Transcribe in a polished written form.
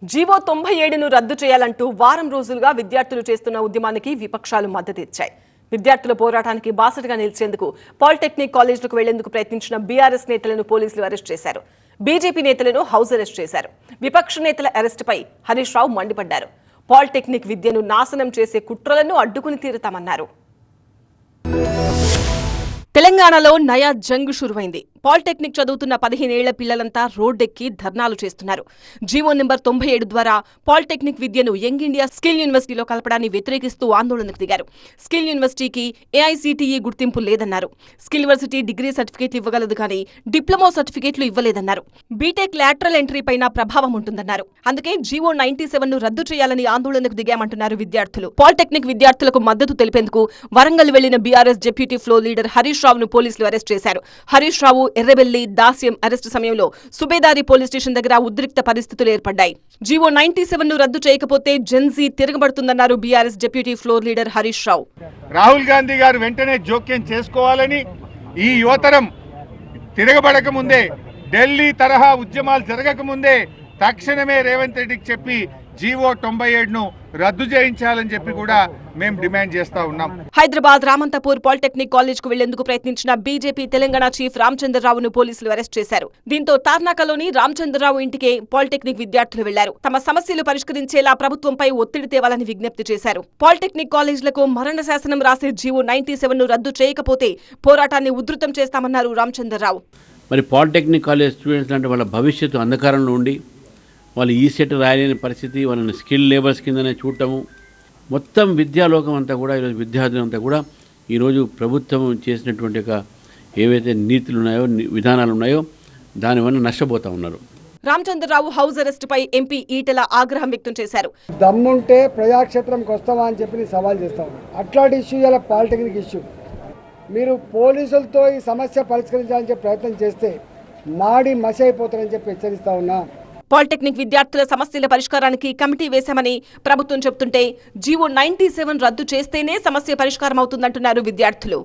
GO 97ను రద్దు చేయాలంటూ వారం రోజులుగా విద్యార్థులు చేస్తున్న ఉద్యమానికి విపక్షాలు మద్దతు ఇచ్చాయి. విద్యార్థుల పోరాటానికి బాసటగా నిలిచేందుకు పాలిటెక్నిక్ కాలేజీలకు వెళ్లేందుకు ప్రయత్నించిన బీఆర్ఎస్ నేతలను పోలీసులు అరెస్ట్ చేశారు. బీజేపీ నేతలను హౌస్ అరెస్ట్ చేశారు. విపక్ష నేతల అరెస్టుపై హరీష్ రావు మండిపడ్డారు. పాలిటెక్నిక్ విద్యను నాశనం చేసే కుట్రలను అడ్డుకుని తీరుతామన్నారు. తెలంగాణలో నయా జంగ్ షురువైంది. పాలిటెక్నిక్ చదువుతున్న 15 ఏళ్ల పిల్లలంతా రోడ్డెక్కి ధర్నాలు చేస్తున్నారు. జీవో నెంబర్ 97 ద్వారా పాలిటెక్నిక్ విద్యను యంగ్ ఇండియా స్కిల్ యూనివర్సిటీలో కలపడాన్ని వ్యతిరేకిస్తూ ఆందోళనకు దిగారు. స్కిల్ యూనివర్సిటీకి ఏఐసీటీఈ గుర్తింపు లేదన్నారు. స్కిల్ యూనివర్సిటీ డిగ్రీ సర్టిఫికేట్లు ఇవ్వగలదు కానీ డిప్లొమా సర్టిఫికేట్లు ఇవ్వలేదన్నారు. బీటెక్ లాటరల్ ఎంట్రీ పైన ప్రభావం ఉంటుందన్నారు. అందుకే జీవో 97ను రద్దు చేయాలని ఆందోళనకు దిగామంటున్నారు విద్యార్థులు. పాలిటెక్నిక్ విద్యార్థులకు మద్దతు తెలిపేందుకు వరంగల్ వెళ్లిన BRS deputy floor leader Harish రావును పోలీసులు అరెస్ట్ చేశారు. హరీష్ రావు, ఎర్రబెల్లి, దాస్యం అరెస్టు సమయంలో సుబేదారి పోలీస్ స్టేషన్ దగ్గర ఉద్రిక్త పరిస్థితులు ఏర్పడ్డాయి. జీవో 97ను రద్దు చేయకపోతే జెన్జీ తిరగబడుతుందన్నారు BRS deputy floor leader Harish Rao. Rahul Gandhi garu వెంటనే జోక్యం చేసుకోవాలని, ఈ యువతరం తిరగబడక ముందే, ఢిల్లీ తరహా ఉద్యమాలు జరగక ముందే తక్షణమే రేవంత్ రెడ్డికి చెప్పి జీవో 97ను రద్దు చేయించాలని చెప్పి కూడా మేము డిమాండ్ చేస్తా ఉన్నాం. హైదరాబాద్ రామంతపూర్ పాలిటెక్నిక్ కాలేజ్ కు వెళ్లేందుకు ప్రయత్నించిన బీజేపీ తెలంగాణ చీఫ్ రామచంద్రరావును పోలీసులు అరెస్ట్ చేశారు. దీంతో తార్నాకలోని రామచంద్రరావు ఇంటికే పాలిటెక్నిక్ విద్యార్థులు వెళ్లారు. తమ సమస్యలు పరిష్కరించేలా ప్రభుత్వంపై ఒత్తిడి తేవాలని విజ్ఞప్తి చేశారు. పాలిటెక్నిక్ కాలేజీలకు మరణ శాసనం రాసే జీవో 97ను రద్దు చేయకపోతే పోరాటాన్ని ఉధృతం చేస్తామన్నారు రామచంద్రరావు. మరి పాలిటెక్నిక్ కాలేజ్ స్టూడెంట్స్ అంటే వాళ్ళ భవిష్యత్తు అంధకారంలో ఉండి వాళ్ళు ఈ సెట్ రాయలేని పరిస్థితి, వాళ్ళని స్కిల్ లేబర్స్ కిందనే చూడటము, మొత్తం విద్యాలోకం అంతా కూడా ఈరోజు విద్యార్థులంతా కూడా ఈరోజు ప్రభుత్వం చేసినటువంటి ఏవైతే నీతులు ఉన్నాయో, విధానాలు ఉన్నాయో దానివల్ల నష్టపోతూ ఉన్నారు. రామచంద్రరావు హౌస్ అరెస్టుపై ఎంపీ ఈటెల ఆగ్రహం వ్యక్తం చేశారు. దమ్ముంటే ప్రజాక్షేత్రంకి వస్తావా అని చెప్పి సవాల్ చేస్తాం. అట్లాంటి ఇష్యూ ఇలా పాలిటెక్నిక్ ఇష్యూ. మీరు పోలీసులతో ఈ సమస్య పరిష్కరించాలని చెప్పి ప్రయత్నం చేస్తే మాడి మసి అయిపోతారని చెప్పి హెచ్చరిస్తా ఉన్నా. పాలిటెక్నిక్ విద్యార్థుల సమస్యల పరిష్కారానికి కమిటీ వేశామని ప్రభుత్వం చెబుతుంటే జీవో 97 రద్దు చేస్తేనే సమస్య పరిష్కారం అవుతుందంటున్నారు విద్యార్థులు.